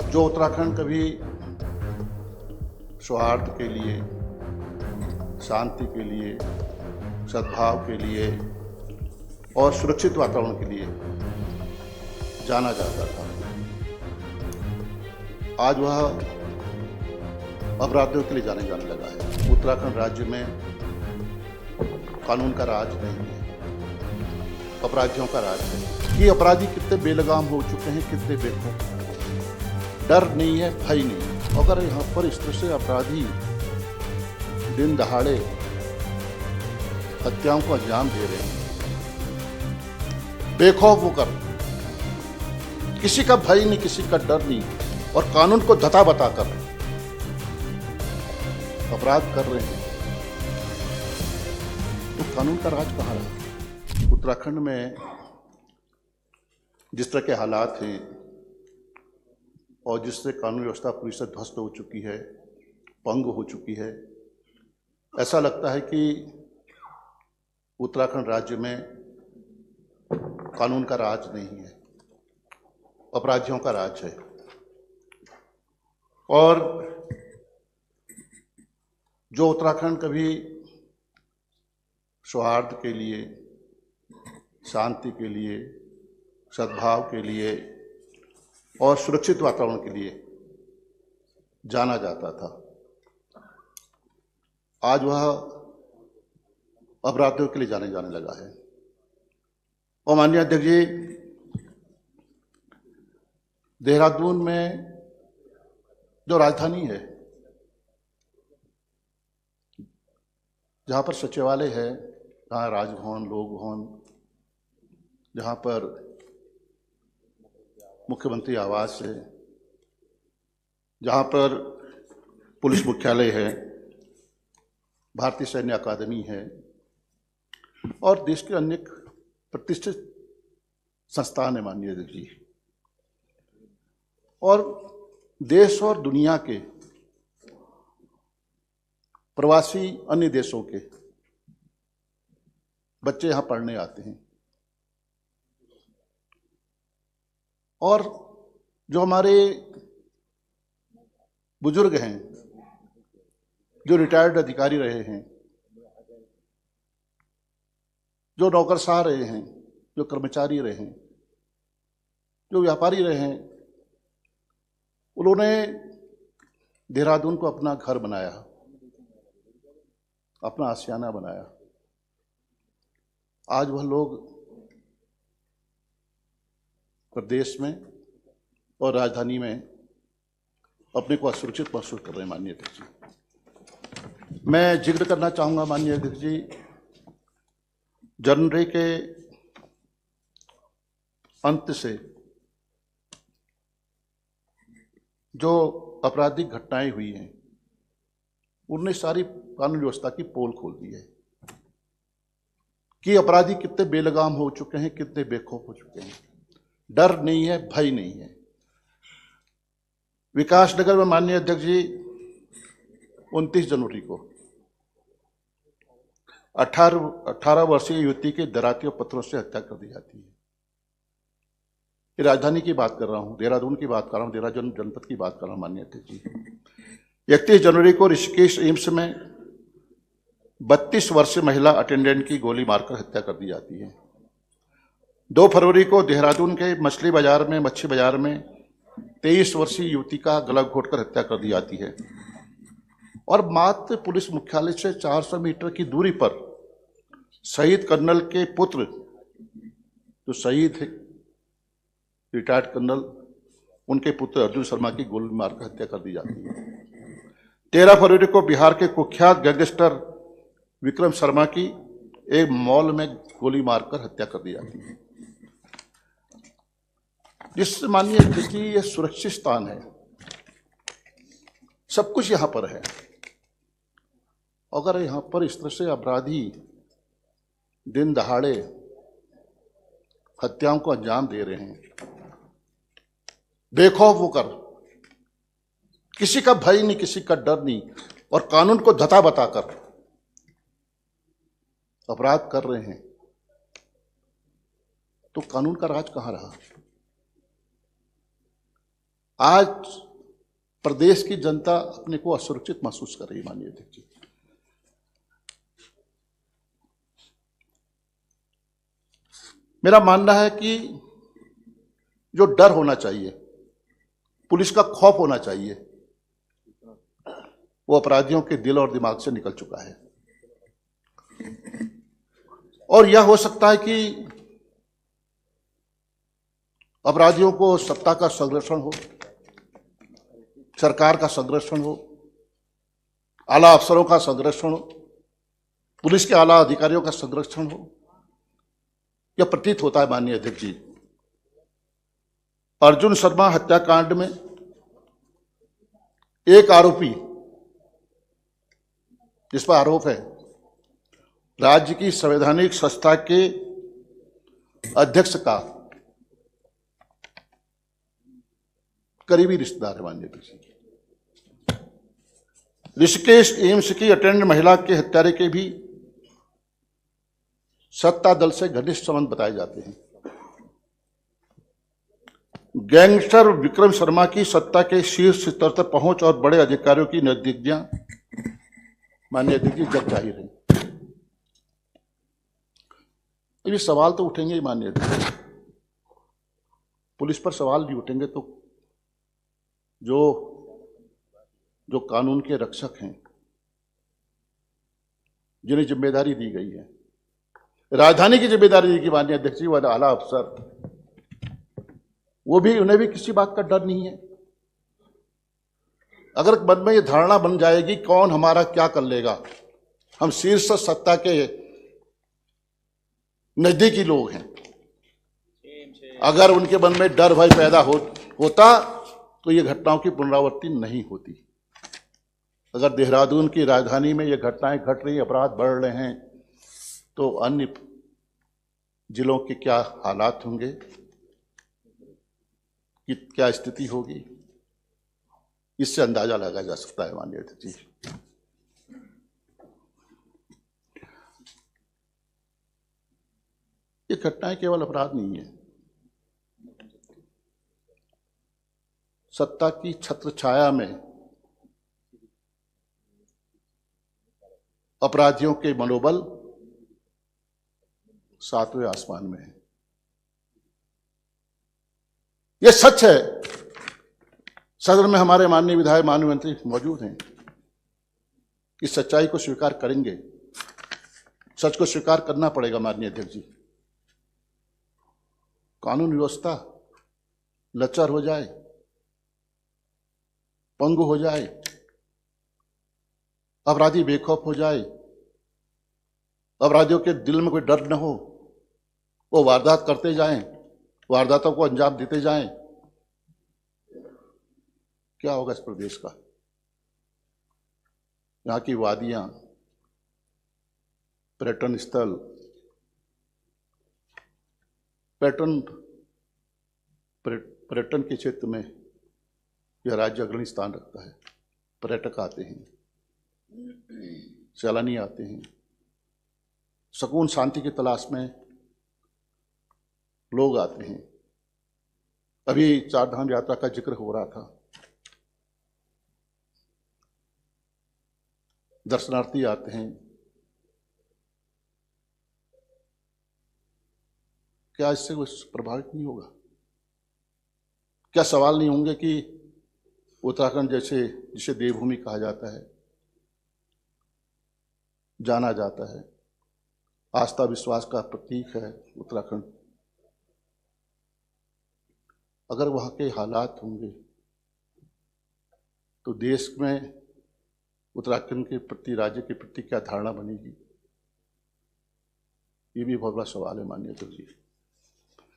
जो उत्तराखंड कभी सौहार्द के लिए, शांति के लिए, सद्भाव के लिए और सुरक्षित वातावरण के लिए जाना जाता था, आज वह अपराधियों के लिए जाने लगा है। उत्तराखंड राज्य में कानून का राज नहीं है, अपराधियों का राज है। ये अपराधी कितने बेलगाम हो चुके हैं, कितने बेखौफ, डर नहीं है, भय नहीं है। अगर यहाँ पर इस तरह से अपराधी दिन दहाड़े हत्याओं को अंजाम दे रहे हैं, बेखौफ होकर, किसी का भय नहीं, किसी का डर नहीं, और कानून को धता बताकर अपराध कर रहे हैं, तो कानून का राज कहाँ रहा? उत्तराखंड में जिस तरह के हालात हैं और जिससे कानून व्यवस्था पूरी से ध्वस्त हो चुकी है, भंग हो चुकी है, ऐसा लगता है कि उत्तराखंड राज्य में कानून का राज नहीं है, अपराधियों का राज है। और जो उत्तराखंड कभी सौहार्द के लिए, शांति के लिए, सद्भाव के लिए और सुरक्षित वातावरण के लिए जाना जाता था, आज वह अपराधियों के लिए जाने लगा है। और माननीय अध्यक्ष जी, देहरादून में जो राजधानी है, जहाँ पर सचिवालय है, जहाँ राजभवन, लोक भवन, जहाँ पर मुख्यमंत्री आवास है, जहाँ पर पुलिस मुख्यालय है, भारतीय सैन्य अकादमी है और देश के अन्य प्रतिष्ठित संस्थान है माननीय अध्यक्ष जी, और देश और दुनिया के प्रवासी अन्य देशों के बच्चे यहाँ पढ़ने आते हैं। और जो हमारे बुजुर्ग हैं, जो रिटायर्ड अधिकारी रहे हैं, जो नौकरशाह रहे हैं, जो कर्मचारी रहे हैं, जो व्यापारी रहे हैं, उन्होंने देहरादून को अपना घर बनाया, अपना आशियाना बनाया। आज वह लोग प्रदेश में और राजधानी में अपने को असुरक्षित महसूस कर रहे हैं। माननीय अध्यक्ष जी, मैं जिक्र करना चाहूंगा माननीय अध्यक्ष जी, जनवरी के अंत से जो आपराधिक घटनाएं हुई हैं, उनने सारी कानून व्यवस्था की पोल खोल दी है कि अपराधी कितने बेलगाम हो चुके हैं, कितने बेखौफ हो चुके हैं, डर नहीं है, भय नहीं है। विकासनगर में माननीय अध्यक्ष जी 29 जनवरी को 18 वर्षीय युवती के दराती और पत्थरों से हत्या कर दी जाती है। ये राजधानी की बात कर रहा हूं, देहरादून की बात कर रहा हूं, देहरादून जनपद की बात कर रहा हूं माननीय अध्यक्ष जी। 31 जनवरी को ऋषिकेश एम्स में 32 वर्षीय महिला अटेंडेंट की गोली मारकर हत्या कर दी जाती है। 2 फरवरी को देहरादून के मछली बाजार में 23 वर्षीय युवती का गला घोटकर हत्या कर दी जाती है। और मात्र पुलिस मुख्यालय से 400 मीटर की दूरी पर शहीद कर्नल के पुत्र, जो शहीद है रिटायर्ड कर्नल, उनके पुत्र अर्जुन शर्मा की गोली मारकर हत्या कर दी जाती है। 13 फरवरी को बिहार के कुख्यात गैंगस्टर विक्रम शर्मा की एक मॉल में गोली मारकर हत्या कर दी जाती है। जिससे माननीय अध्यक्ष जी, यह सुरक्षित स्थान है, सब कुछ यहां पर है। अगर यहां पर इस तरह से अपराधी दिन दहाड़े हत्याओं को अंजाम दे रहे हैं, बेखौफ होकर, किसी का भय नहीं, किसी का डर नहीं, और कानून को धता बताकर अपराध कर रहे हैं, तो कानून का राज कहां रहा? आज प्रदेश की जनता अपने को असुरक्षित महसूस कर रही है माननीय अध्यक्ष जी। मेरा मानना है कि जो डर होना चाहिए, पुलिस का खौफ होना चाहिए, वो अपराधियों के दिल और दिमाग से निकल चुका है। और यह हो सकता है कि अपराधियों को सत्ता का संरक्षण हो, सरकार का संरक्षण हो, आला अफसरों का संरक्षण हो, पुलिस के आला अधिकारियों का संरक्षण हो। यह प्रतीत होता है माननीय अध्यक्ष जी। अर्जुन शर्मा हत्याकांड में एक आरोपी, जिस पर आरोप है, राज्य की संवैधानिक संस्था के अध्यक्ष का करीबी रिश्तेदार है माननीय अध्यक्ष जी। ऋषिकेश एम्स की अटेंडेंट महिला के हत्यारे के भी सत्ता दल से घनिष्ठ संबंध बताए जाते हैं। गैंगस्टर विक्रम शर्मा की सत्ता के शीर्ष स्तर तक पहुंच और बड़े अधिकारियों की नजदीकियां माननीय अध्यक्ष जी जग जाहिर है। ये सवाल तो उठेंगे ही माननीय अध्यक्ष। पुलिस पर सवाल नहीं उठेंगे तो जो कानून के रक्षक हैं, जिन्हें जिम्मेदारी दी गई है, राजधानी की जिम्मेदारी दी गई माननीय अध्यक्ष जी, वाला आला अफसर, उन्हें भी किसी बात का डर नहीं है। अगर मन में ये धारणा बन जाएगी कौन हमारा क्या कर लेगा, हम शीर्ष सत्ता के नजदीकी लोग हैं, अगर उनके मन में डर भय पैदा होता तो ये घटनाओं की पुनरावृत्ति नहीं होती। अगर देहरादून की राजधानी में ये घटनाएं घट रही, अपराध बढ़ रहे हैं, तो अन्य जिलों के क्या हालात होंगे, कि क्या स्थिति होगी, इससे अंदाजा लगाया जा सकता है माननीय अध्यक्ष जी। ये घटनाएं केवल अपराध नहीं है, सत्ता की छत्र छाया में अपराधियों के मनोबल सातवें आसमान में है। यह सच है। सदन में हमारे माननीय विधायक, माननीय मंत्री मौजूद हैं, इस सच्चाई को स्वीकार करेंगे। सच को स्वीकार करना पड़ेगा माननीय अध्यक्ष जी। कानून व्यवस्था लचर हो जाए, पंगु हो जाए, अपराधी बेखौफ हो जाए, अपराधियों के दिल में कोई डर न हो, वो वारदात करते जाएं, वारदातों को अंजाम देते जाएं, क्या होगा इस प्रदेश का? यहाँ की वादियां, पर्यटन स्थल, पर्यटन के क्षेत्र में यह राज्य अग्रणी स्थान रखता है। पर्यटक आते हैं, सैलानी आते हैं, सुकून शांति की तलाश में लोग आते हैं। अभी चारधाम यात्रा का जिक्र हो रहा था, दर्शनार्थी आते हैं। क्या इससे कुछ प्रभावित नहीं होगा? क्या सवाल नहीं होंगे कि उत्तराखंड जैसे, जिसे देवभूमि कहा जाता है, जाना जाता है, आस्था विश्वास का प्रतीक है उत्तराखंड, अगर वहाँ के हालात होंगे तो देश में उत्तराखंड के प्रति, राज्य के प्रति क्या धारणा बनेगी? ये भी बहुत बड़ा सवाल है माननीय अध्यक्ष जी।